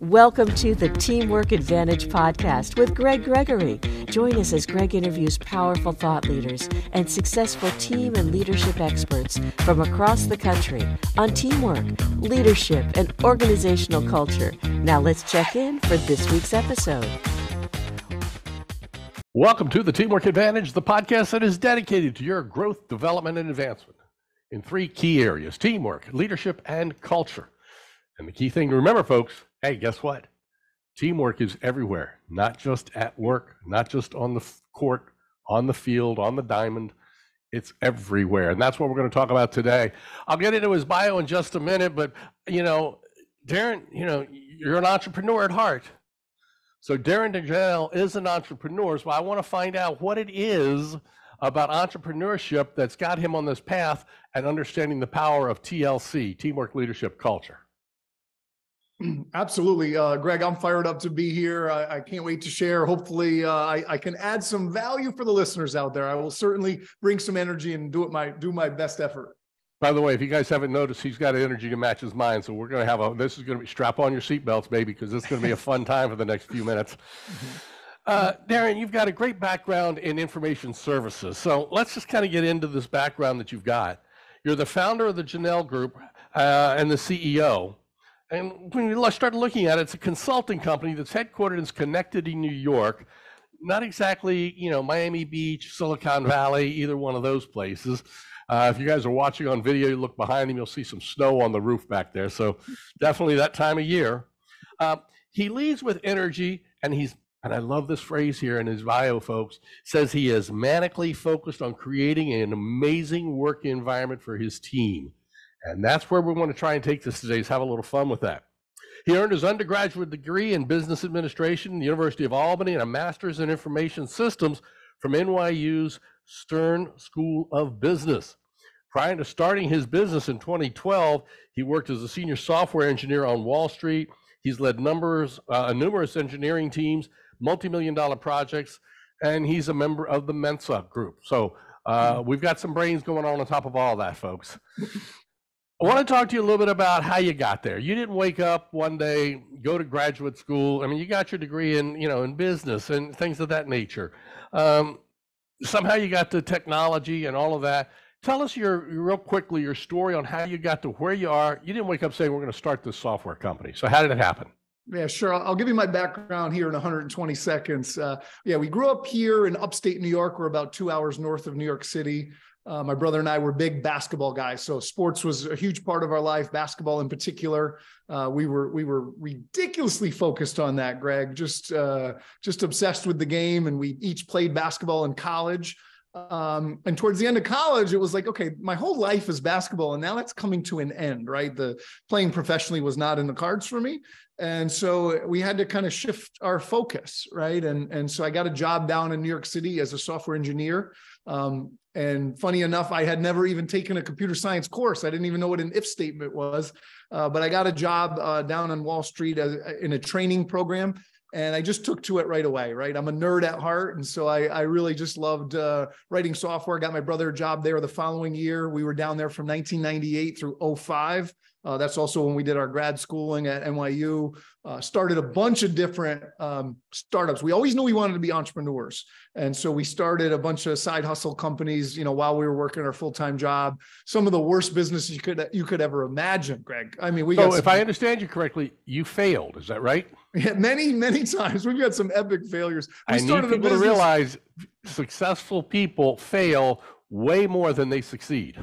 Welcome to the Teamwork Advantage podcast with Greg Gregory. Join us as Greg interviews powerful thought leaders and successful team and leadership experts from across the country on teamwork, leadership, and organizational culture. Now let's check in for this week's episode. Welcome to the Teamwork Advantage, the podcast that is dedicated to your growth, development, and advancement in three key areas: teamwork, leadership, and culture. And the key thing to remember, folks, hey, guess what? Teamwork is everywhere, not just at work, not just on the court, on the field, on the diamond. It's everywhere. And that's what we're going to talk about today. I'll get into his bio in just a minute, but, Darrin, you're an entrepreneur at heart. So Darrin Jahnel is an entrepreneur, so I want to find out what it is about entrepreneurship that's got him on this path and understanding the power of TLC, Teamwork, Leadership, Culture. Absolutely. Greg, I'm fired up to be here. I can't wait to share. Hopefully I can add some value for the listeners out there. I will certainly bring some energy and do my best effort. By the way, if you guys haven't noticed, he's got energy to match his mind. So we're going to have this is going to be, strap on your seatbelts, baby, because this is going to be a fun time for the next few minutes. Darrin, you've got a great background in information services. So let's just kind of get into this background that you've got. You're the founder of the Jahnel Group and the CEO. And when you start looking at it, it's a consulting company that's headquartered in Schenectady, New York. Not exactly, Miami Beach, Silicon Valley, either one of those places. If you guys are watching on video, you look behind him, you'll see some snow on the roof back there. So definitely that time of year. He leads with energy, and I love this phrase here in his bio, folks, says he is manically focused on creating an amazing work environment for his team. And that's where we want to try and take this today, is have a little fun with that. He earned his undergraduate degree in business administration at the University of Albany and a master's in information systems from NYU's Stern School of Business. Prior to starting his business in 2012, he worked as a senior software engineer on Wall Street. He's led numerous engineering teams, multi-million-dollar projects, and he's a member of the Mensa Group. So we've got some brains going on top of all that, folks. I want to talk to you a little bit about how you got there. You didn't wake up one day, go to graduate school. I mean, you got your degree in business and things of that nature. Somehow you got to technology and all of that. Tell us real quickly your story on how you got to where you are. You didn't wake up saying, we're going to start this software company. So how did it happen? Yeah, sure. I'll give you my background here in 120 seconds. We grew up here in upstate New York. We're about 2 hours north of New York City. My brother and I were big basketball guys, so sports was a huge part of our life, basketball in particular. We were ridiculously focused on that, Greg, just obsessed with the game, and we each played basketball in college. And towards the end of college, it was like, okay, my whole life is basketball, and now that's coming to an end, right? The playing professionally was not in the cards for me. And so we had to kind of shift our focus, right? And so I got a job down in New York City as a software engineer. And funny enough, I had never even taken a computer science course. I didn't even know what an if statement was, but I got a job down on Wall Street in a training program, and I just took to it right away, right? I'm a nerd at heart, and so I really just loved writing software. Got my brother a job there the following year. We were down there from 1998 through 2005. That's also when we did our grad schooling at NYU, started a bunch of different startups. We always knew we wanted to be entrepreneurs. And so we started a bunch of side hustle companies, while we were working our full-time job. Some of the worst businesses you could ever imagine, Greg. I mean, if I understand you correctly, you failed. Is that right? Yeah, many, many times. We've got some epic failures. I need people to realize successful people fail way more than they succeed.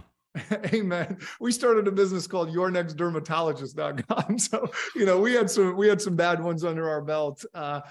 Amen. We started a business called yournextdermatologist.com. So, we had some bad ones under our belt. And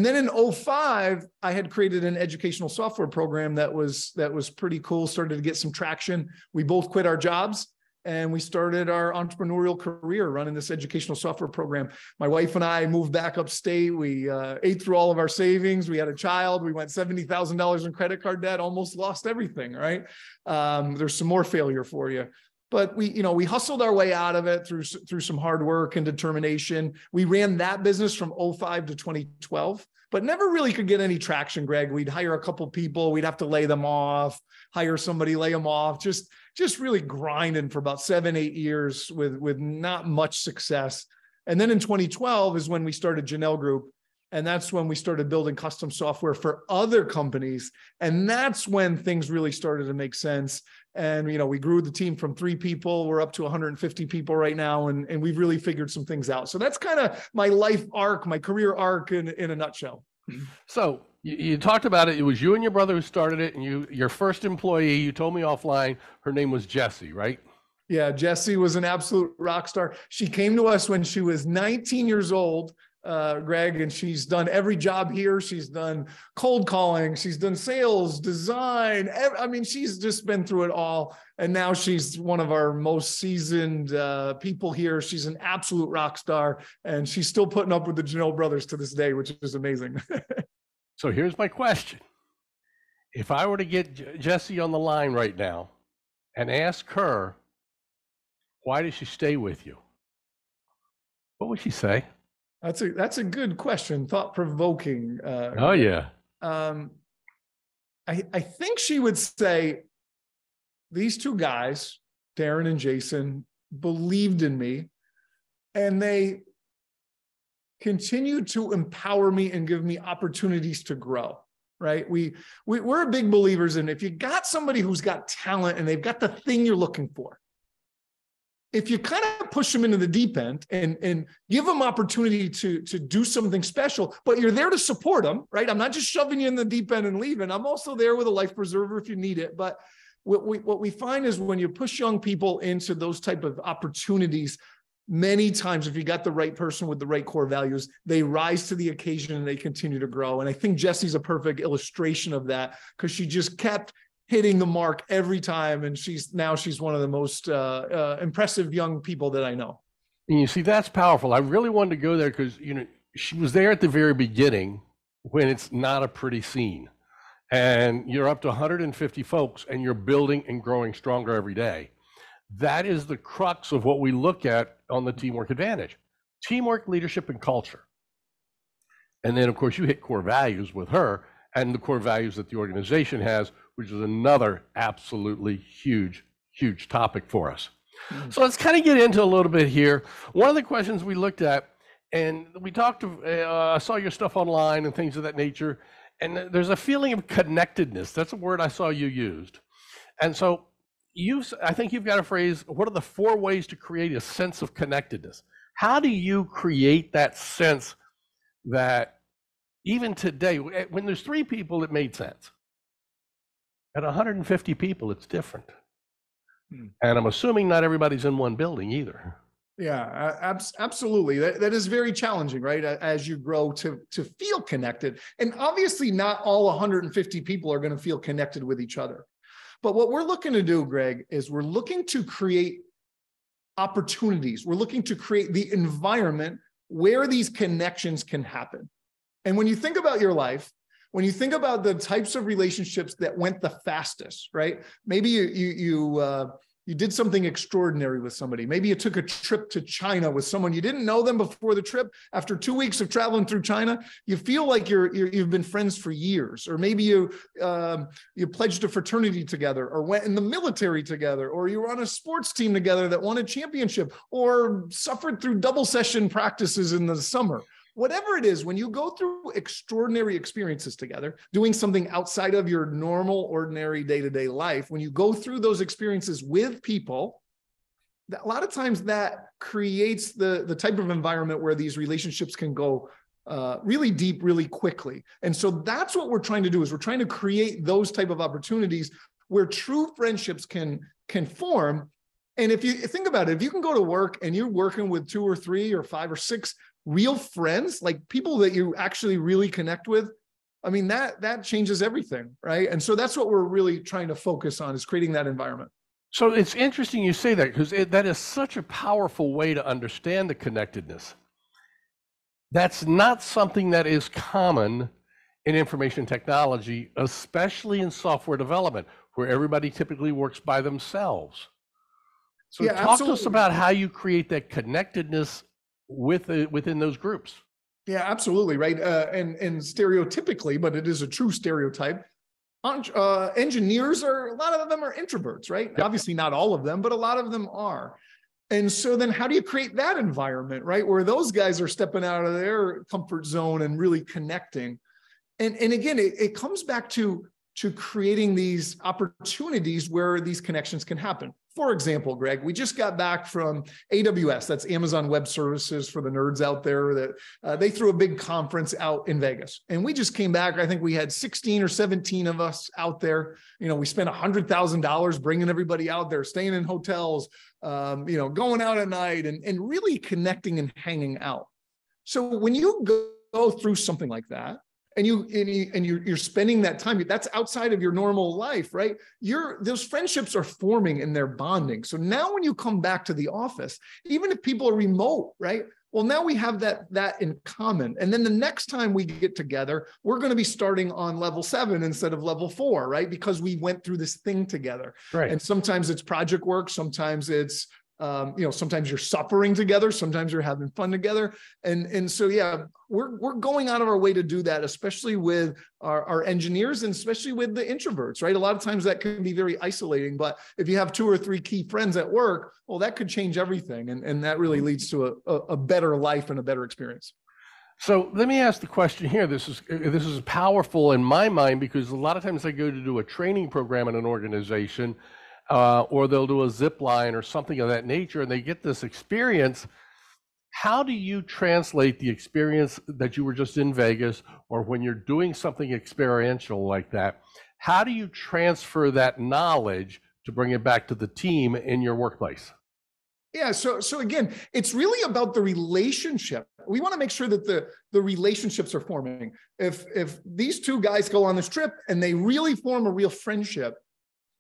then in 2005, I had created an educational software program that was pretty cool, started to get some traction. We both quit our jobs, and we started our entrepreneurial career running this educational software program. My wife and I moved back upstate. We ate through all of our savings. We had a child. We went $70,000 in credit card debt, almost lost everything, right? There's some more failure for you. But we hustled our way out of it through some hard work and determination. We ran that business from 2005 to 2012. But never really could get any traction, Greg. We'd hire a couple people, we'd have to lay them off, hire somebody, lay them off, just really grinding for about 7-8 years with not much success. And then in 2012 is when we started Jahnel Group. And that's when we started building custom software for other companies. And that's when things really started to make sense. And, we grew the team from 3 people. We're up to 150 people right now. And we've really figured some things out. So that's kind of my life arc, my career arc in a nutshell. So you talked about it. It was you and your brother who started it. And your first employee, you told me offline, her name was Jessie, right? Yeah, Jessie was an absolute rock star. She came to us when she was 19 years old. Greg, and she's done every job here. She's done cold calling. She's done sales, design. She's just been through it all. And now she's one of our most seasoned people here. She's an absolute rock star, and she's still putting up with the Jahnel brothers to this day, which is amazing. So here's my question. If I were to get Jessie on the line right now and ask her, why does she stay with you? What would she say? That's a good question. Thought-provoking. Oh yeah. I think she would say, these 2 guys, Darrin and Jason, believed in me, and they continued to empower me and give me opportunities to grow. Right? We're big believers in, if you got somebody who's got talent and they've got the thing you're looking for, if you kind of push them into the deep end and give them opportunity to do something special, but you're there to support them, right? I'm not just shoving you in the deep end and leaving. I'm also there with a life preserver if you need it. But what we find is when you push young people into those type of opportunities, many times, if you got the right person with the right core values, they rise to the occasion and they continue to grow. And I think Jessie's a perfect illustration of that, because she just kept hitting the mark every time. And she's one of the most impressive young people that I know. And you see, that's powerful. I really wanted to go there because, she was there at the very beginning when it's not a pretty scene. And you're up to 150 folks and you're building and growing stronger every day. That is the crux of what we look at on the Teamwork Advantage. Teamwork, leadership, and culture. And then, of course, you hit core values with her and the core values that the organization has, which is another absolutely huge, huge topic for us. So let's kind of get into a little bit here. One of the questions we looked at, and we talked, I saw your stuff online and things of that nature, and there's a feeling of connectedness. That's a word I saw you used. And so I think you've got a phrase, what are the 4 ways to create a sense of connectedness? How do you create that sense that even today, when there's 3 people, it made sense. At 150 people, it's different. And I'm assuming not everybody's in one building either. Yeah, absolutely. That is very challenging, right? As you grow to feel connected. And obviously not all 150 people are going to feel connected with each other. But what we're looking to do, Greg, is we're looking to create opportunities. We're looking to create the environment where these connections can happen. And when you think about your life, when you think about the types of relationships that went the fastest, right? Maybe you did something extraordinary with somebody. Maybe you took a trip to China with someone. You didn't know them before the trip. After 2 weeks of traveling through China, you feel like you've been friends for years. Or maybe you pledged a fraternity together, or went in the military together, or you were on a sports team together that won a championship, or suffered through double session practices in the summer. Whatever it is, when you go through extraordinary experiences together, doing something outside of your normal, ordinary day-to-day life, when you go through those experiences with people, a lot of times that creates the type of environment where these relationships can go really deep, really quickly. And so that's what we're trying to do, is we're trying to create those type of opportunities where true friendships can form. And if you think about it, if you can go to work and you're working with 2 or 3 or 5 or 6 real friends, like people that you actually really connect with, I mean, that changes everything, right? And so that's what we're really trying to focus on, is creating that environment. So it's interesting you say that, because that is such a powerful way to understand the connectedness. That's not something that is common in information technology, especially in software development, where everybody typically works by themselves. So Yeah, talk absolutely. to us about how you create that connectedness within those groups. Yeah, absolutely, right. And stereotypically, but it is a true stereotype, engineers a lot of them are introverts, right? Yep. Obviously not all of them, but a lot of them are. And so then how do you create that environment, right? Where those guys are stepping out of their comfort zone and really connecting. And again, it comes back to creating these opportunities where these connections can happen. For example, Greg, we just got back from AWS, that's Amazon Web Services for the nerds out there, that they threw a big conference out in Vegas. And we just came back. I think we had 16 or 17 of us out there. We spent $100,000 bringing everybody out there, staying in hotels, going out at night and really connecting and hanging out. So when you go through something like that, and you're spending that time, that's outside of your normal life, right? Those friendships are forming and they're bonding. So now when you come back to the office, even if people are remote, right? Well, now we have that in common. And then the next time we get together, we're going to be starting on level 7 instead of level 4, right? Because we went through this thing together. Right. And sometimes it's project work. Sometimes it's sometimes you're suffering together, sometimes you're having fun together. And so, yeah, we're going out of our way to do that, especially with our engineers and especially with the introverts, right? A lot of times that can be very isolating, but if you have 2 or 3 key friends at work, well, that could change everything. And that really leads to a better life and a better experience. So let me ask the question here. This is powerful in my mind, because a lot of times I go to do a training program in an organization, or they'll do a zip line or something of that nature, and they get this experience. How do you translate the experience that you were just in Vegas, or when you're doing something experiential like that, how do you transfer that knowledge to bring it back to the team in your workplace? Yeah, so again, it's really about the relationship. We want to make sure that the relationships are forming. If these 2 guys go on this trip and they really form a real friendship,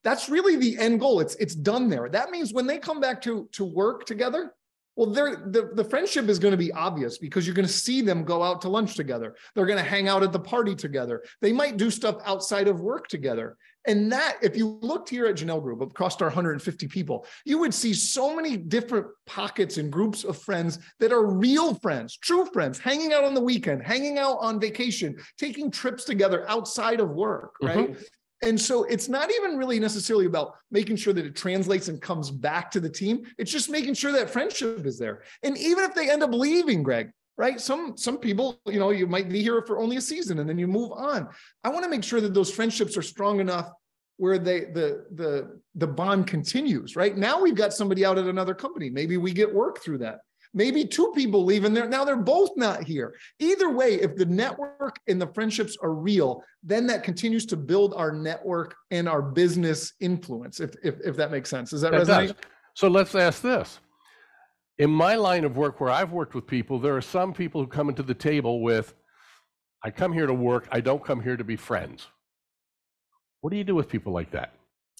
that's really the end goal. It's done there. That means when they come back to work together, well, the friendship is going to be obvious because you're going to see them go out to lunch together. They're going to hang out at the party together. They might do stuff outside of work together. And that, if you looked here at Jahnel Group, across our 150 people, you would see so many different pockets and groups of friends that are real friends, true friends, hanging out on the weekend, hanging out on vacation, taking trips together outside of work, right? Mm-hmm. And so it's not even really necessarily about making sure that it translates and comes back to the team. It's just making sure that friendship is there. And even if they end up leaving, Greg, right? Some people, you might be here for only a season and then you move on. I want to make sure that those friendships are strong enough where the bond continues, right? Now we've got somebody out at another company. Maybe we get work through that. Maybe 2 people leave and now they're both not here. Either way, if the network and the friendships are real, then that continues to build our network and our business influence, if that makes sense. Does that resonate? Does. So let's ask this. In my line of work where I've worked with people, there are some people who come into the table with, I come here to work, I don't come here to be friends. What do you do with people like that?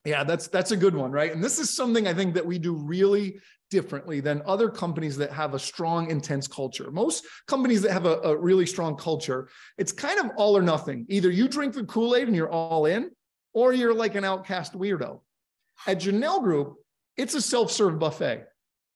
Yeah, that's a good one, right? And this is something I think that we do really differently than other companies that have a strong, intense culture. Most companies that have a really strong culture, it's kind of all or nothing. Either you drink the Kool-Aid and you're all in, or you're like an outcast weirdo. At Jahnel Group, it's a self-serve buffet.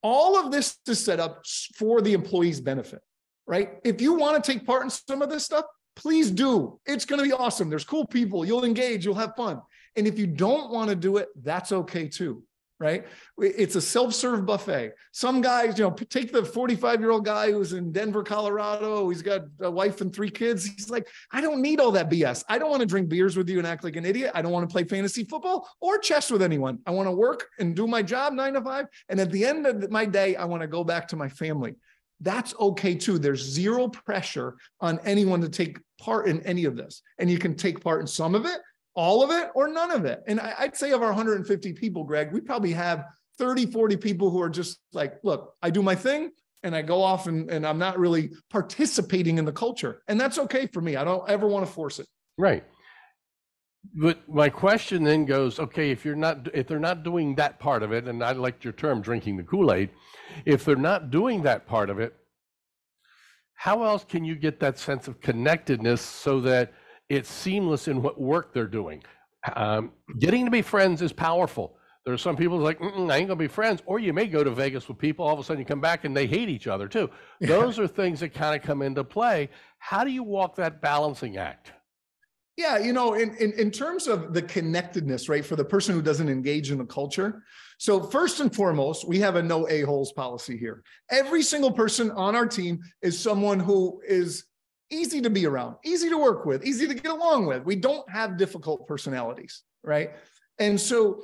All of this is set up for the employee's benefit, right? If you want to take part in some of this stuff, please do. It's going to be awesome. There's cool people. You'll engage. You'll have fun. And if you don't want to do it, that's okay too, right? It's a self-serve buffet. Some guys, take the 45-year-old guy who's in Denver, Colorado. He's got a wife and 3 kids. He's like, I don't need all that BS. I don't want to drink beers with you and act like an idiot. I don't want to play fantasy football or chess with anyone. I want to work and do my job 9 to 5. And at the end of my day, I want to go back to my family. That's okay too. There's zero pressure on anyone to take part in any of this. And you can take part in some of it, all of it, or none of it. And I'd say of our 150 people, Greg, we probably have 30, 40 people who are just like, look, I do my thing and I go off and I'm not really participating in the culture. And that's okay for me. I don't ever want to force it. Right. But my question then goes, okay, if they're not doing that part of it, and I liked your term, drinking the Kool-Aid, if they're not doing that part of it, how else can you get that sense of connectedness so that it's seamless in what work they're doing? Getting to be friends is powerful. There are some people like, I ain't gonna be friends. Or you may go to Vegas with people, all of a sudden you come back and they hate each other too. Yeah. Those are things that kind of come into play. How do you walk that balancing act? Yeah, in terms of the connectedness, right, for the person who doesn't engage in the culture. So first and foremost, we have a no a-holes policy here. Every single person on our team is someone who is easy to be around, easy to work with, easy to get along with. We don't have difficult personalities, right? And so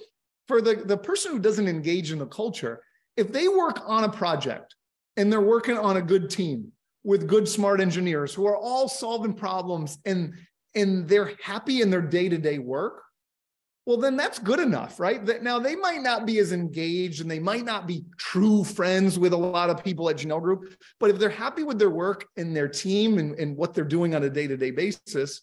for the person who doesn't engage in the culture, if they work on a project and they're working on a good team with good, smart engineers who are all solving problems and they're happy in their day-to-day work, well, then that's good enough, right? Now, they might not be as engaged and they might not be true friends with a lot of people at Jahnel Group, but if they're happy with their work and their team and what they're doing on a day-to-day basis,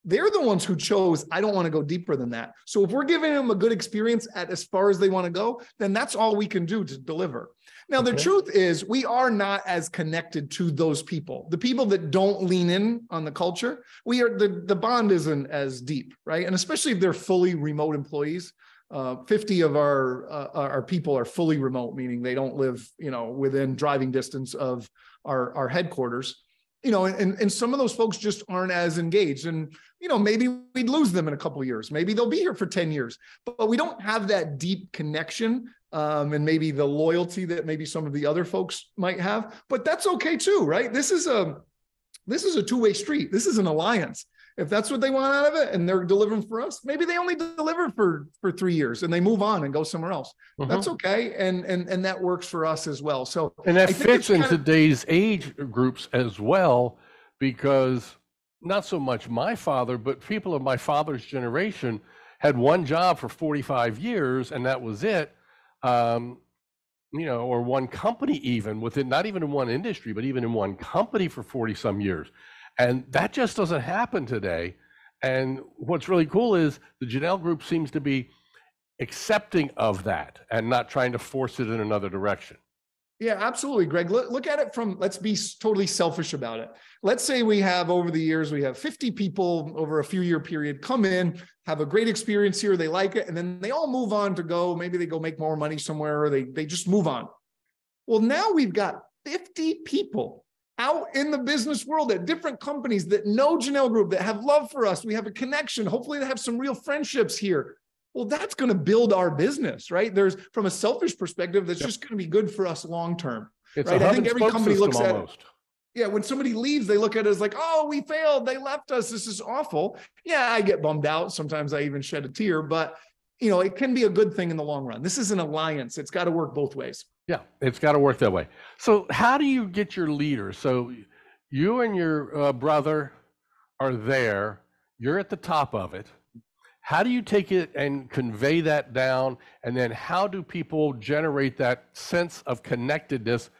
they're the ones who chose, I don't want to go deeper than that. So if we're giving them a good experience at as far as they want to go, then that's all we can do to deliver. Now, the truth is we are not as connected to those people. The people that don't lean in on the culture, the bond isn't as deep, right? And especially if they're fully remote employees. 50 of our people are fully remote, meaning they don't live, within driving distance of our headquarters. And some of those folks just aren't as engaged. And, maybe we'd lose them in a couple of years. Maybe they'll be here for 10 years, but we don't have that deep connection and maybe the loyalty that maybe some of the other folks might have. But that's okay too, right? This is a two-way street. This is an alliance. If that's what they want out of it and they're delivering for us, maybe they only deliver for 3 years and they move on and go somewhere else. That's okay. And that works for us as well. So, and that fits in today's age groups as well, because not so much my father, but people of my father's generation had one job for 45 years and that was it. Or one company even within, not even in one industry, but even in one company for 40 some years. And that just doesn't happen today. And what's really cool is the Jahnel Group seems to be accepting of that and not trying to force it in another direction. Yeah, absolutely, Greg. Look at it from, let's be totally selfish about it. Let's say we have over the years, we have 50 people over a few year period come in, have a great experience here. They like it. And then they all move on to go, maybe they go make more money somewhere or they just move on. Well, now we've got 50 people out in the business world at different companies that know Jahnel Group, that have love for us. We have a connection. Hopefully they have some real friendships here. Well, that's going to build our business, right? There's, from a selfish perspective, that's just going to be good for us long-term, right? I think every company looks at it. Yeah, when somebody leaves, they look at it as like, oh, we failed. They left us. This is awful. Yeah, I get bummed out. Sometimes I even shed a tear, but it can be a good thing in the long run. This is an alliance. It's got to work both ways. Yeah, it's got to work that way. So how do you get your leaders? So you and your brother are there. You're at the top of it. How do you take it and convey that down? And then how do people generate that sense of connectedness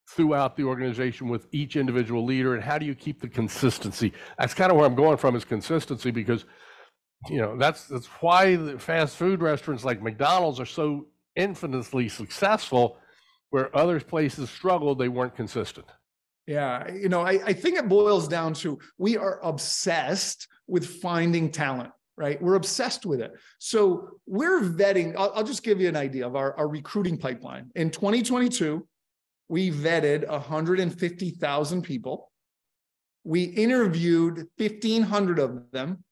throughout the organization with each individual leader? And how do you keep the consistency? That's kind of where I'm going from, is consistency, because that's why the fast food restaurants like McDonald's are so infinitely successful, where other places struggled, they weren't consistent. Yeah, I think it boils down to, we are obsessed with finding talent, right? We're obsessed with it. So we're vetting. I'll just give you an idea of our recruiting pipeline. In 2022, we vetted 150,000 people. We interviewed 1,500 of them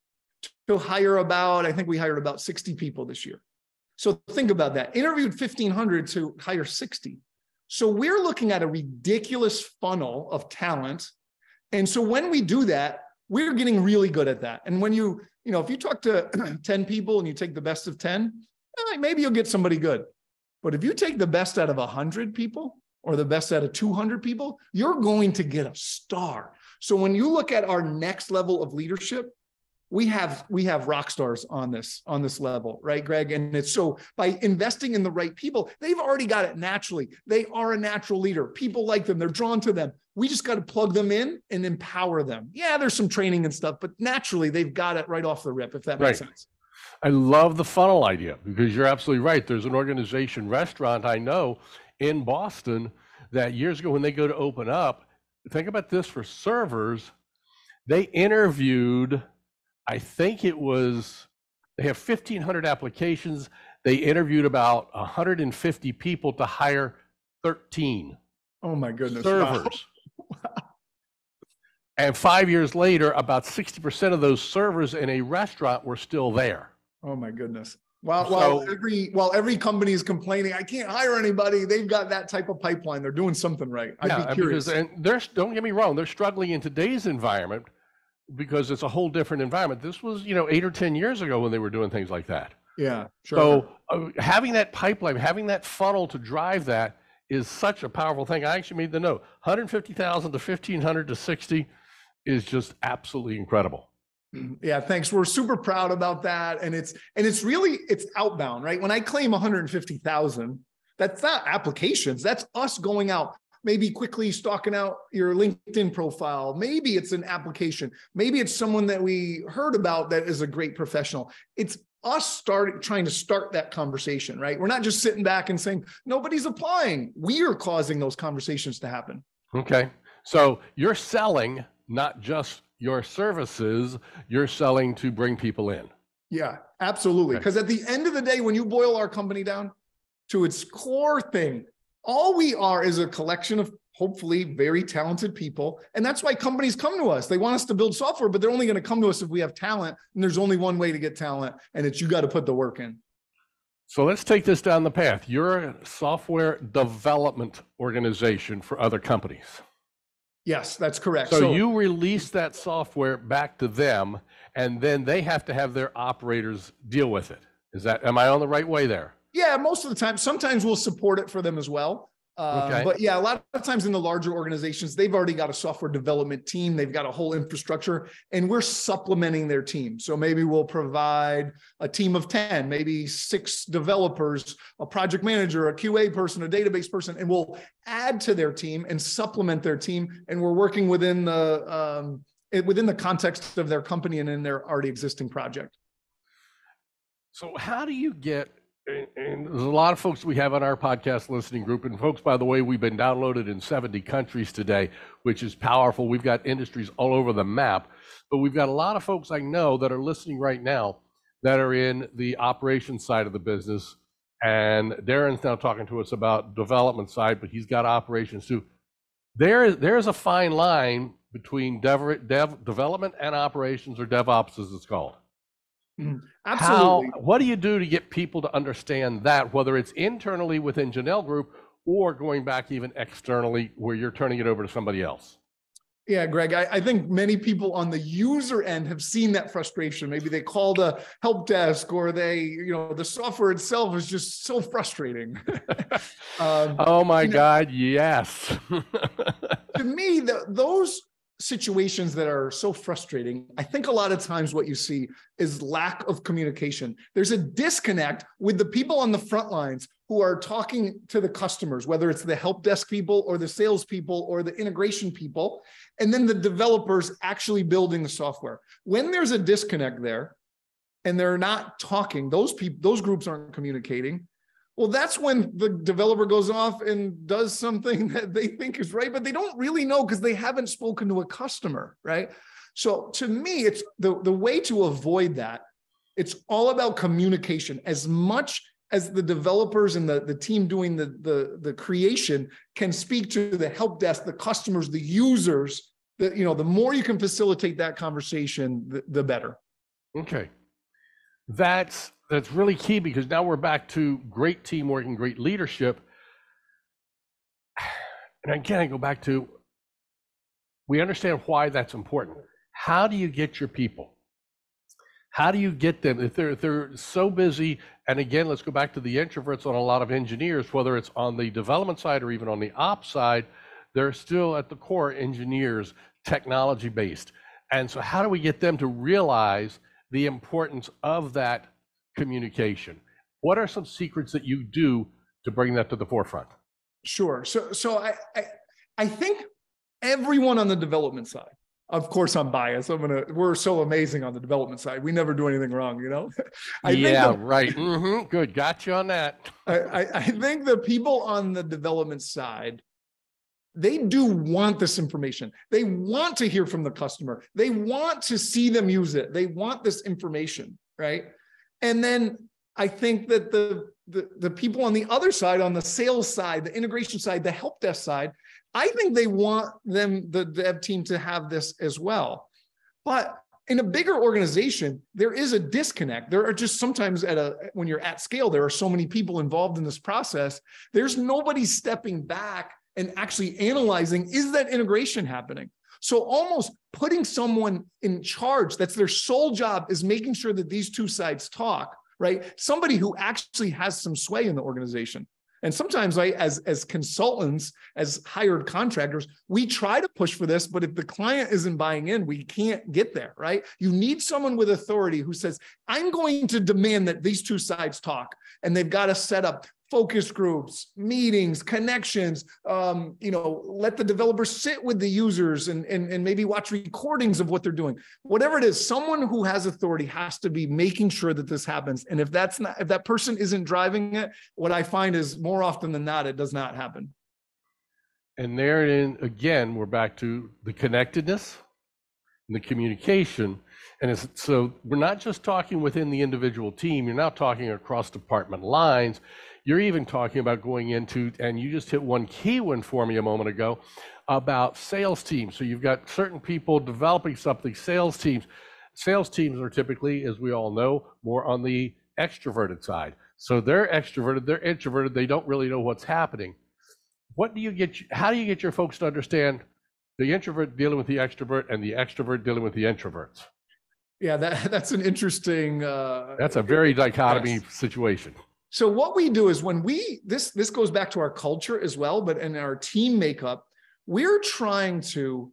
to hire I think we hired about 60 people this year. So think about that. Interviewed 1,500 to hire 60. So we're looking at a ridiculous funnel of talent. And so when we do that, we're getting really good at that. And when if you talk to 10 people and you take the best of 10, maybe you'll get somebody good. But if you take the best out of 100 people or the best out of 200 people, you're going to get a star. So when you look at our next level of leadership, we have rock stars on this level, right, Greg? And it's so by investing in the right people, they've already got it naturally. They are a natural leader. People like them. They're drawn to them. We just got to plug them in and empower them. Yeah, there's some training and stuff, but naturally they've got it right off the rip, if that makes sense. I love the funnel idea, because you're absolutely right. There's an organization, restaurant I know in Boston, that years ago when they go to open up, think about this, for servers, they interviewed, I think they have 1,500 applications. They interviewed about 150 people to hire 13. Oh my goodness. Servers. Wow. And 5 years later, about 60% of those servers in a restaurant were still there. Oh my goodness. While every company is complaining, I can't hire anybody, they've got that type of pipeline. They're doing something right. I'd be curious. Don't get me wrong, they're struggling in today's environment because it's a whole different environment. This was, 8 or 10 years ago when they were doing things like that. Yeah, sure. So having that pipeline, having that funnel to drive that is such a powerful thing. I actually made the note, 150,000 to 1,500 to 60 is just absolutely incredible. Yeah, thanks. We're super proud about that. And it's outbound, right? When I claim 150,000, that's not applications. That's us going out, maybe quickly stalking out your LinkedIn profile. Maybe it's an application. Maybe it's someone that we heard about that is a great professional. It's us trying to start that conversation, right? We're not just sitting back and saying, nobody's applying. We are causing those conversations to happen. Okay. So you're selling not just your services, you're selling to bring people in. Yeah, absolutely. Because at the end of the day, when you boil our company down to its core thing, all we are is a collection of hopefully very talented people. And that's why companies come to us. They want us to build software, but they're only going to come to us if we have talent. And there's only one way to get talent, and it's you got to put the work in. So let's take this down the path. You're a software development organization for other companies. Yes, that's correct. So you release that software back to them, and then they have to have their operators deal with it. Am I on the right way there? Yeah, most of the time. Sometimes we'll support it for them as well. But yeah, a lot of times in the larger organizations, they've already got a software development team. They've got a whole infrastructure, and we're supplementing their team. So maybe we'll provide a team of 10, maybe 6 developers, a project manager, a QA person, a database person, and we'll add to their team and supplement their team. And we're working within the context of their company and in their already existing project. So how do you get, and there's a lot of folks we have on our podcast listening group, and folks, by the way, we've been downloaded in 70 countries today, which is powerful. We've got industries all over the map, but we've got a lot of folks I know that are listening right now that are in the operations side of the business. And Darrin's now talking to us about development side, but he's got operations too. There's a fine line between development and operations, or DevOps as it's called. Absolutely. What do you do to get people to understand that, whether it's internally within Jahnel Group or going back even externally where you're turning it over to somebody else? Yeah, Greg, I think many people on the user end have seen that frustration. Maybe they call the help desk, or the software itself is just so frustrating. Oh my God, yes. To me, those situations that are so frustrating, I think a lot of times what you see is lack of communication. There's a disconnect with the people on the front lines who are talking to the customers, whether it's the help desk people or the sales people or the integration people, and then the developers actually building the software. When there's a disconnect there and they're not talking, those groups aren't communicating. Well, that's when the developer goes off and does something that they think is right, but they don't really know because they haven't spoken to a customer, right? So to me, it's the way to avoid that. It's all about communication. As much as the developers and the team doing the creation can speak to the help desk, the customers, the users, the more you can facilitate that conversation, the better. Okay. That's really key, because now we're back to great teamwork and great leadership. And again, I go back to, we understand why that's important. How do you get your people? How do you get them if they're so busy? And again, let's go back to the introverts on a lot of engineers, whether it's on the development side or even on the ops side, they're still at the core engineers, technology based. And so how do we get them to realize the importance of that communication? What are some secrets that you do to bring that to the forefront? Sure. So I think everyone on the development side, of course I'm biased. We're so amazing on the development side. We never do anything wrong, Right. Good. Got you on that. I think the people on the development side, they do want this information. They want to hear from the customer. They want to see them use it. They want this information, right? And then I think that the people on the other side, on the sales side, the integration side, the help desk side, I think they want the dev team to have this as well. But in a bigger organization, there is a disconnect. There are just sometimes when you're at scale, there are so many people involved in this process. There's nobody stepping back and actually analyzing, is that integration happening? So almost putting someone in charge, that's their sole job, is making sure that these two sides talk, right? Somebody who actually has some sway in the organization. And sometimes, right, as consultants, as hired contractors, we try to push for this, but if the client isn't buying in, we can't get there, right? You need someone with authority who says, I'm going to demand that these two sides talk, and they've got to set up focus groups, meetings, connections, let the developers sit with the users and maybe watch recordings of what they're doing. Whatever it is, someone who has authority has to be making sure that this happens. And if that person isn't driving it, what I find is more often than not, it does not happen. And therein, again, we're back to the connectedness and the communication. And so we're not just talking within the individual team, you're now talking across department lines. You're even talking about going into, and you just hit one key one for me a moment ago, about sales teams. So you've got certain people developing something, sales teams. Sales teams are typically, as we all know, more on the extroverted side. So they're extroverted, they're introverted, they don't really know what's happening. How do you get your folks to understand the introvert dealing with the extrovert and the extrovert dealing with the introverts? Yeah, that's an interesting... that's a very dichotomy situation. So what we do is when this goes back to our culture as well, but in our team makeup, we're trying to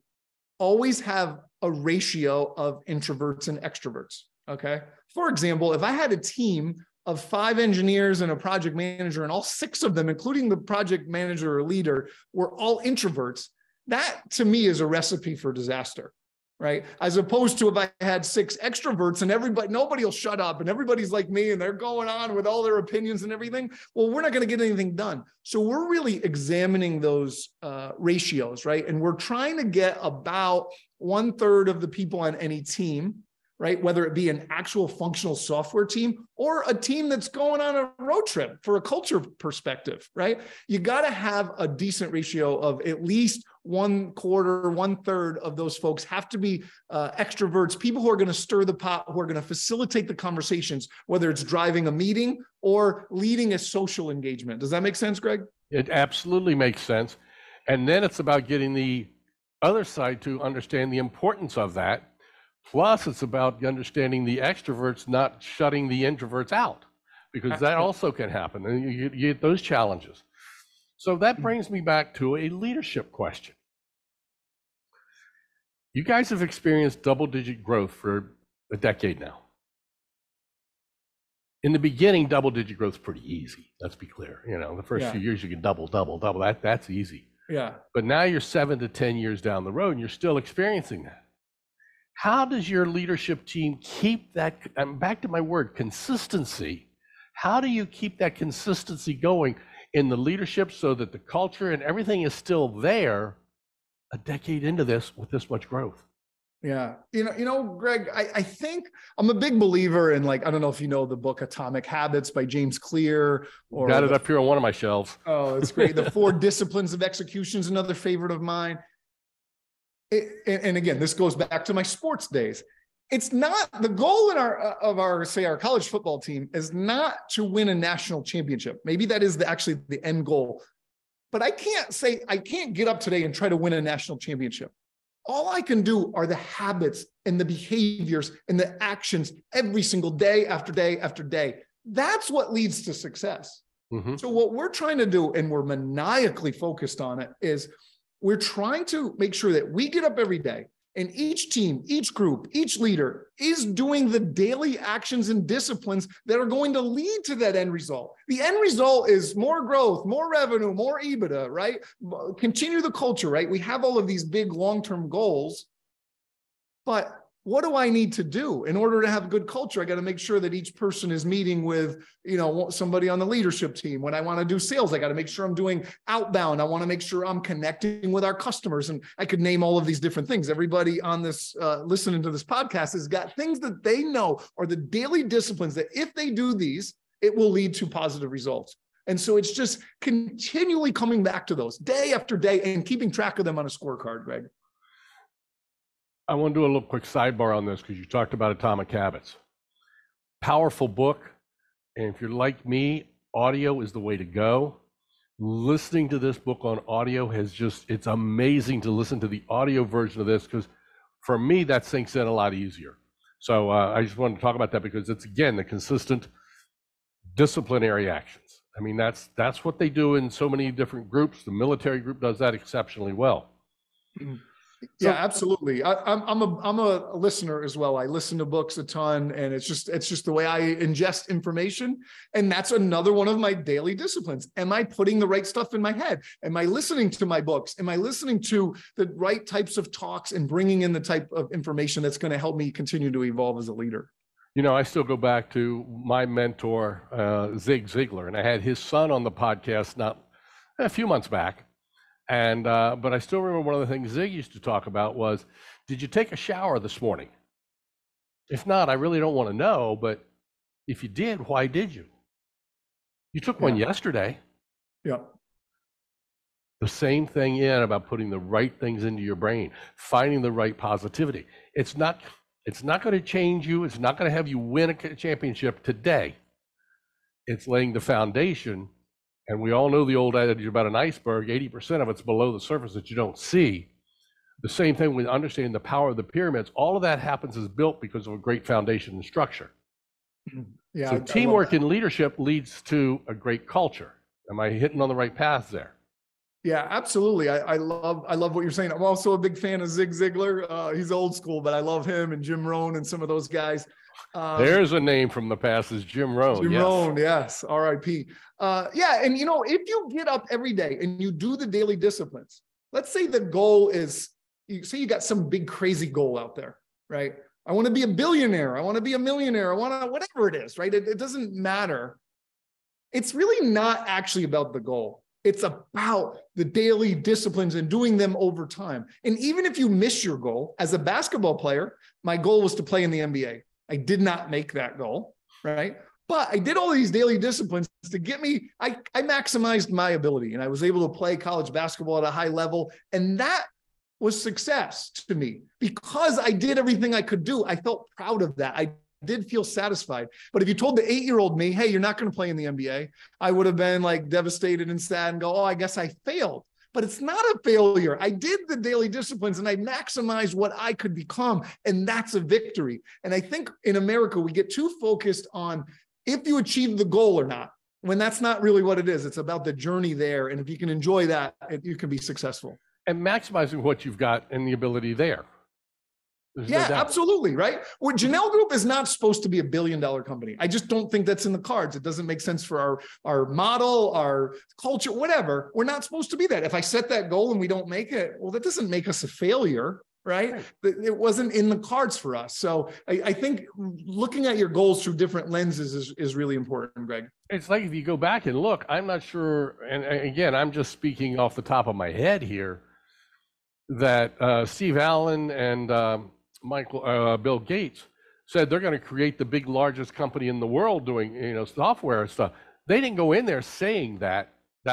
always have a ratio of introverts and extroverts, okay? For example, if I had a team of 5 engineers and a project manager, and all 6 of them, including the project manager or leader, were all introverts, that to me is a recipe for disaster. Right? As opposed to if I had 6 extroverts and nobody will shut up and everybody's like me and they're going on with all their opinions and everything. Well, we're not going to get anything done. So we're really examining those ratios, right? And we're trying to get about 1/3 of the people on any team, right? Whether it be an actual functional software team or a team that's going on a road trip for a culture perspective, right? You got to have a decent ratio of at least 1/4, 1/3 of those folks have to be extroverts, people who are going to stir the pot, who are going to facilitate the conversations, whether it's driving a meeting or leading a social engagement. Does that make sense, Greg? It absolutely makes sense. And then it's about getting the other side to understand the importance of that. Plus, it's about understanding the extroverts not shutting the introverts out, because that also can happen, and you get those challenges. So that brings me back to a leadership question. You guys have experienced double-digit growth for a decade now. In the beginning, double-digit growth is pretty easy. Let's be clear. The first few years you can double. That's easy. Yeah. But now you're 7 to 10 years down the road, and you're still experiencing that. How does your leadership team keep that, I'm back to my word, consistency. How do you keep that consistency going in the leadership so that the culture and everything is still there a decade into this with this much growth? Yeah. Greg, I think I'm a big believer in, I don't know if you know the book Atomic Habits by James Clear. Or got it up here on one of my shelves. Oh, it's great. The 4 Disciplines of Execution is another favorite of mine. And again, this goes back to my sports days. It's not the goal of our college football team is not to win a national championship. Maybe that is actually the end goal. But I can't get up today and try to win a national championship. All I can do are the habits and the behaviors and the actions every single day after day after day. That's what leads to success. Mm-hmm. So what we're trying to do, and we're maniacally focused on it, is we're trying to make sure that we get up every day and each team, each group, each leader is doing the daily actions and disciplines that are going to lead to that end result. The end result is more growth, more revenue, more EBITDA, right? Continue the culture, right? We have all of these big long-term goals, but what do I need to do in order to have good culture? I got to make sure that each person is meeting with, somebody on the leadership team. When I want to do sales, I got to make sure I'm doing outbound. I want to make sure I'm connecting with our customers. And I could name all of these different things. Everybody on this, listening to this podcast has got things that they know are the daily disciplines that if they do these, it will lead to positive results. And so it's just continually coming back to those day after day and keeping track of them on a scorecard, Greg. I want to do a little quick sidebar on this because you talked about Atomic Habits. Powerful book. And if you're like me, audio is the way to go. Listening to this book on audio it's amazing to listen to the audio version of this, because for me, that sinks in a lot easier. So I just wanted to talk about that because it's, again, the consistent disciplinary actions. I mean, that's what they do in so many different groups. The military group does that exceptionally well. Yeah, absolutely. I'm a listener as well. I listen to books a ton, and it's just the way I ingest information. And that's another one of my daily disciplines. Am I putting the right stuff in my head? Am I listening to my books? Am I listening to the right types of talks and bringing in the type of information that's going to help me continue to evolve as a leader? You know, I still go back to my mentor, Zig Ziglar, and I had his son on the podcast not a few months back. And but I still remember one of the things Zig used to talk about was, did you take a shower this morning? If not, I really don't want to know, but if you did, why did you? You took one yesterday. Yeah. The same thing about putting the right things into your brain, finding the right positivity. It's not going to change you. It's not going to have you win a championship today. It's laying the foundation. And we all know the old adage about an iceberg, 80% of it's below the surface that you don't see. The same thing with understanding the power of the pyramids. All of that happens is built because of a great foundation and structure. Yeah. So teamwork and leadership leads to a great culture. Am I hitting on the right path there? Yeah, absolutely. I love what you're saying. I'm also a big fan of Zig Ziglar. He's old school, but I love him and Jim Rohn and some of those guys. There's a name from the past, is Jim Rohn. Jim Rohn, yes, R.I.P. Yeah, and if you get up every day and you do the daily disciplines, let's say the goal is, you got some big crazy goal out there, right? I want to be a billionaire. I want to be a millionaire. I want to, whatever it is, right? It doesn't matter. It's really not actually about the goal. It's about the daily disciplines and doing them over time. And even if you miss your goal, as a basketball player, my goal was to play in the NBA. I did not make that goal, right? But I did all these daily disciplines to get me, I maximized my ability, and I was able to play college basketball at a high level. And that was success to me because I did everything I could do. I felt proud of that. I did feel satisfied. But if you told the 8-year-old me, hey, you're not going to play in the NBA, I would have been like devastated and sad and go, oh, I guess I failed. But it's not a failure. I did the daily disciplines and I maximized what I could become. And that's a victory. And I think in America, we get too focused on if you achieve the goal or not, when that's not really what it is. It's about the journey there. And if you can enjoy that, you can be successful. And maximizing what you've got and the ability there. Yeah, absolutely. Right. Well, Jahnel Group is not supposed to be $1 billion company. I just don't think that's in the cards. It doesn't make sense for our model, our culture, whatever. We're not supposed to be that. If I set that goal and we don't make it, well, that doesn't make us a failure, right? It wasn't in the cards for us. So I think looking at your goals through different lenses is really important, Greg. It's like if you go back and look, I'm not sure, and again, I'm just speaking off the top of my head here, that Steve Allen and Bill Gates said they're going to create the largest company in the world doing, software and stuff. They didn't go in there saying that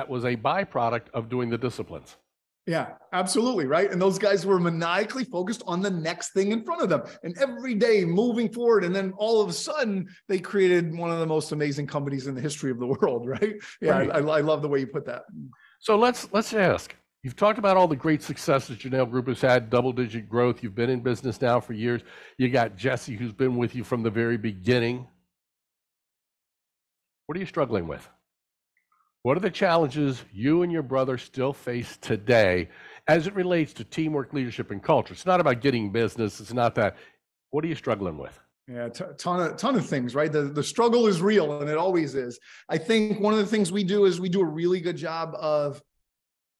was a byproduct of doing the disciplines. Yeah, absolutely. Right. And those guys were maniacally focused on the next thing in front of them and every day moving forward. And then all of a sudden they created one of the most amazing companies in the history of the world. Right. Yeah. Right. I love the way you put that. So let's ask. You've talked about all the great successes Jahnel Group has had, double-digit growth. You've been in business now for years. You got Jesse, who's been with you from the very beginning. What are you struggling with? What are the challenges you and your brother still face today as it relates to teamwork, leadership, and culture? It's not about getting business. It's not that. What are you struggling with? Yeah, ton of things, right? The struggle is real, and it always is. I think one of the things we do is we do a really good job of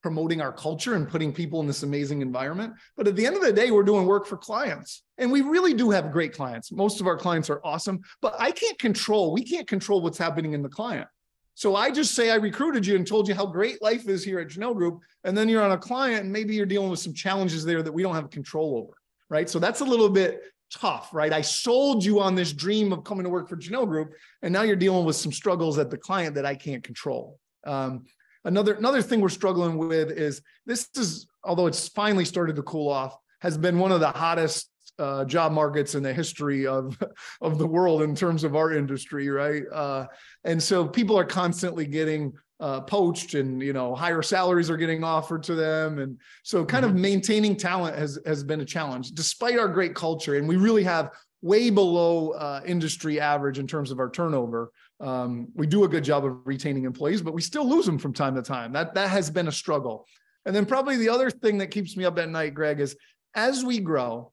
promoting our culture and putting people in this amazing environment. But at the end of the day, we're doing work for clients. And we really do have great clients. Most of our clients are awesome, but we can't control what's happening in the client. So I just say I recruited you and told you how great life is here at Jahnel Group. And then you're on a client and maybe you're dealing with some challenges there that we don't have control over, right? So that's a little bit tough, right? I sold you on this dream of coming to work for Jahnel Group, and now you're dealing with some struggles at the client that I can't control. Another thing we're struggling with is although it's finally started to cool off, has been one of the hottest job markets in the history of the world in terms of our industry, right? And so people are constantly getting poached, and higher salaries are getting offered to them, and so kind of maintaining talent has been a challenge, despite our great culture. And we really have way below industry average in terms of our turnover. We do a good job of retaining employees, but we still lose them from time to time. That has been a struggle. And then probably the other thing that keeps me up at night, Greg, is as we grow,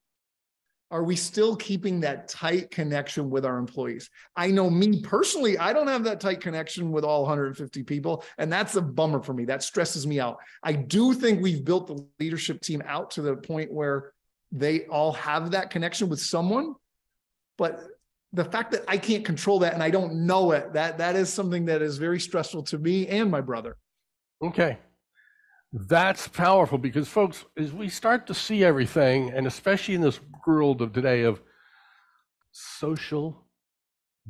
are we still keeping that tight connection with our employees? I know me personally, I don't have that tight connection with all 150 people, and that's a bummer for me. That stresses me out. I do think we've built the leadership team out to the point where they all have that connection with someone, but the fact that I can't control that and I don't know it, that is something that is very stressful to me and my brother. Okay. That's powerful, because folks, as we start to see everything, and especially in this world of today of social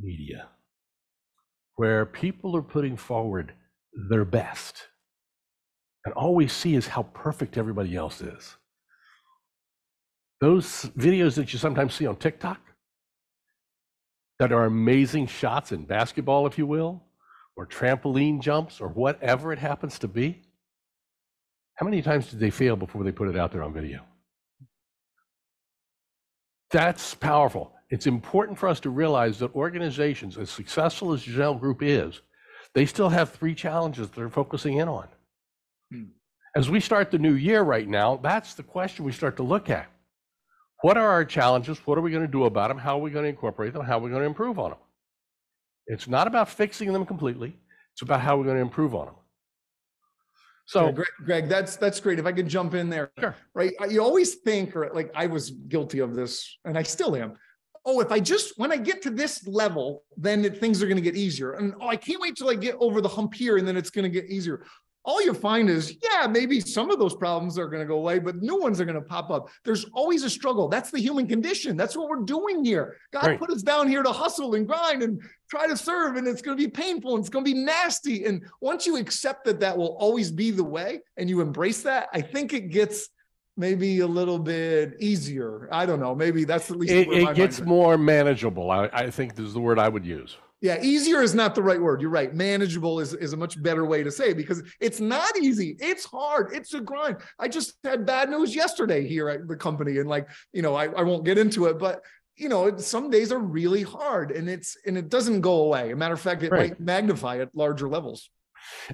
media, where people are putting forward their best, and all we see is how perfect everybody else is. Those videos that you sometimes see on TikTok that are amazing shots in basketball, if you will, or trampoline jumps, or whatever it happens to be. How many times did they fail before they put it out there on video? That's powerful. It's important for us to realize that organizations, as successful as Jahnel Group is, they still have 3 challenges they're focusing in on. As we start the new year right now, that's the question we start to look at. What are our challenges? What are we going to do about them? How are we going to incorporate them? How are we going to improve on them? It's not about fixing them completely. It's about how we're going to improve on them. So, yeah, Greg, that's great. If I could jump in there, sure. Right? You always think, or like I was guilty of this, and I still am. Oh, when I get to this level, then things are going to get easier. And I can't wait till I get over the hump here, and then it's going to get easier. All you find is, yeah, maybe some of those problems are going to go away, but new ones are going to pop up. There's always a struggle. That's the human condition. That's what we're doing here. God put us down here to hustle and grind and try to serve, and it's going to be painful and it's going to be nasty. And once you accept that will always be the way, and you embrace that, I think it gets maybe a little bit easier. I don't know. Maybe that's at least it gets more manageable. I think this is the word I would use. Yeah, easier is not the right word. You're right. Manageable is a much better way to say it, because it's not easy. It's hard. It's a grind. I just had bad news yesterday here at the company, and I won't get into it, but some days are really hard, and it doesn't go away. As a matter of fact, it might magnify at larger levels.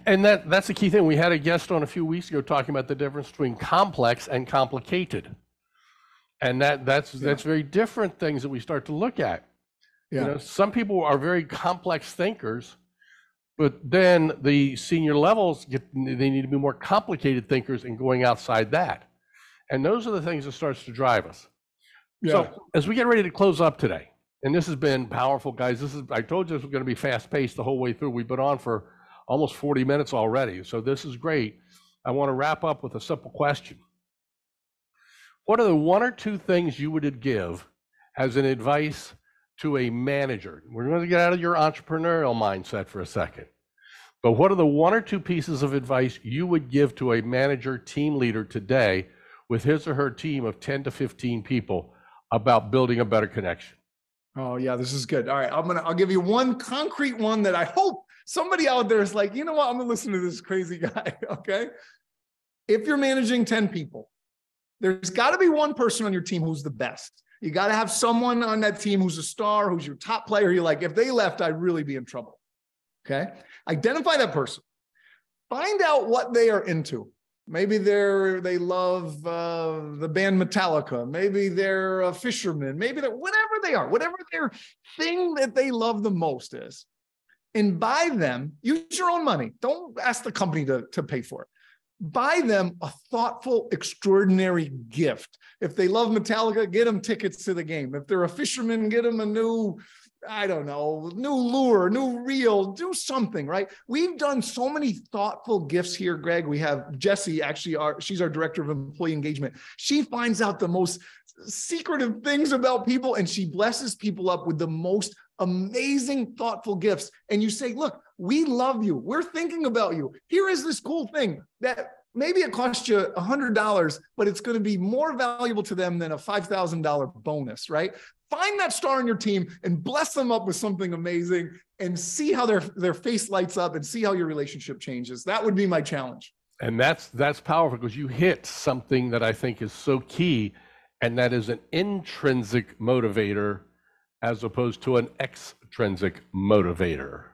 And that's the key thing. We had a guest on a few weeks ago talking about the difference between complex and complicated, and that's very different things that we start to look at. Yeah. Some people are very complex thinkers, but then the senior levels they need to be more complicated thinkers and going outside that. And those are the things that starts to drive us. Yeah. So as we get ready to close up today, and this has been powerful, guys. I told you this was going to be fast paced the whole way through. We've been on for almost 40 minutes already. So this is great. I want to wrap up with a simple question. What are the 1 or 2 things you would give as an advice to a manager? We're going to get out of your entrepreneurial mindset for a second. But what are the 1 or 2 pieces of advice you would give to a manager, team leader today with his or her team of 10 to 15 people about building a better connection? Oh yeah, this is good. All right, I'll give you one concrete one that I hope somebody out there is like, you know what, I'm gonna listen to this crazy guy. Okay. If you're managing 10 people, there's got to be one person on your team who's the best. You got to have someone on that team who's a star, who's your top player. You're like, if they left, I'd really be in trouble. Okay. Identify that person. Find out what they are into. Maybe they love the band Metallica. Maybe they're a fisherman. Maybe they're whatever they are, whatever their thing that they love the most is. And buy them, use your own money. Don't ask the company to pay for it. Buy them a thoughtful, extraordinary gift. If they love Metallica, get them tickets to the game. If they're a fisherman, get them a new, new lure, new reel, do something, right? We've done so many thoughtful gifts here, Greg. We have Jessie, actually, she's our director of employee engagement. She finds out the most secretive things about people, and she blesses people up with the most amazing, thoughtful gifts. And you say, look, we love you. We're thinking about you. Here is this cool thing that maybe it costs you $100, but it's going to be more valuable to them than a $5,000 bonus, right? Find that star in your team and bless them up with something amazing and see how their face lights up and see how your relationship changes. That would be my challenge. And that's powerful, because you hit something that I think is so key, and that is an intrinsic motivator as opposed to an extrinsic motivator.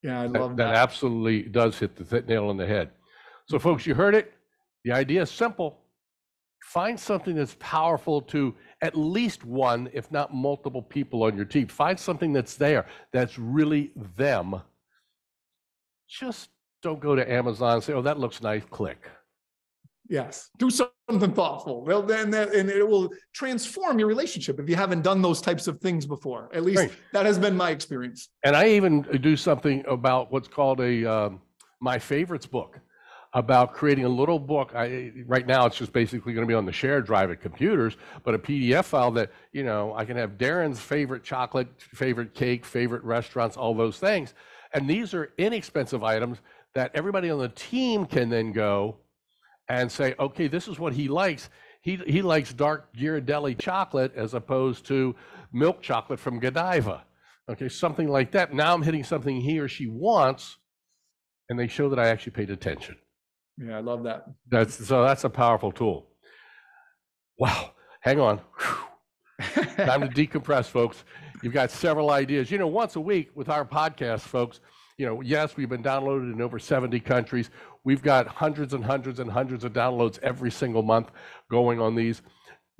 Yeah, I love that. That absolutely does hit the nail on the head. So folks, you heard it. The idea is simple. Find something that's powerful to at least one, if not multiple people on your team. Find something that's there, that's really them. Just don't go to Amazon and say, oh, that looks nice, click. Yes, do something thoughtful. Well, then and it will transform your relationship if you haven't done those types of things before. At least that has been my experience. And I even do something about what's called a my favorites book, about creating a little book. Right now, it's just basically going to be on the shared drive at computers, but a PDF file that, you know, I can have Darrin's favorite chocolate, favorite cake, favorite restaurants, all those things. And these are inexpensive items that everybody on the team can then go and say, okay, this is what he likes. He likes dark Ghirardelli chocolate as opposed to milk chocolate from Godiva. Okay, something like that. Now I'm hitting something he or she wants, and they show that I actually paid attention. Yeah, I love that. That's a powerful tool. Wow, hang on. Time to decompress, folks. You've got several ideas. You know, once a week with our podcast, folks, you know, yes, we've been downloaded in over 70 countries. We've got hundreds and hundreds and hundreds of downloads every single month going on these.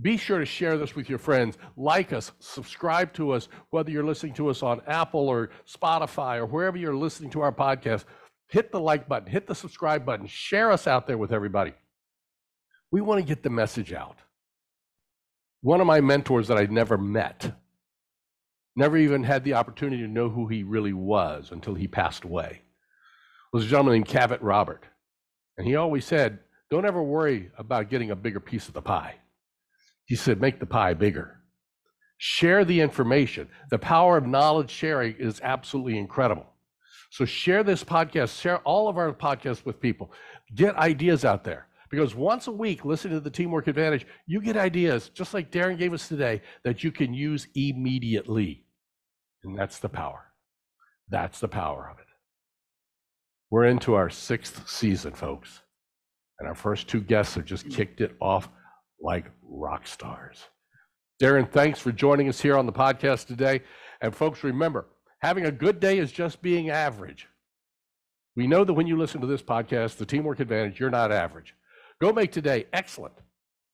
Be sure to share this with your friends. Like us, subscribe to us, whether you're listening to us on Apple or Spotify or wherever you're listening to our podcast. Hit the like button, hit the subscribe button, share us out there with everybody. We want to get the message out. One of my mentors that I'd never met, never even had the opportunity to know who he really was until he passed away, was a gentleman named Cavett Robert. And he always said, don't ever worry about getting a bigger piece of the pie. He said, make the pie bigger. Share the information. The power of knowledge sharing is absolutely incredible. So share this podcast, share all of our podcasts with people. Get ideas out there. Because once a week, listening to the Teamwork Advantage, you get ideas, just like Darrin gave us today, that you can use immediately. And that's the power. That's the power of it. We're into our 6th season, folks. And our first 2 guests have just kicked it off like rock stars. Darrin, thanks for joining us here on the podcast today. And folks, remember, having a good day is just being average. We know that when you listen to this podcast, the Teamwork Advantage, you're not average. Go make today excellent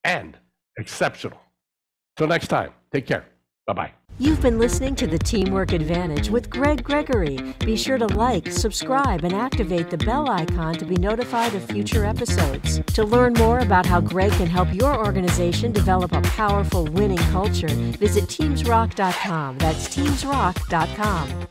and exceptional. Till next time, take care. Bye-bye. You've been listening to the Teamwork Advantage with Greg Gregory. Be sure to like, subscribe, and activate the bell icon to be notified of future episodes. To learn more about how Greg can help your organization develop a powerful winning culture, visit TeamsRock.com. That's TeamsRock.com.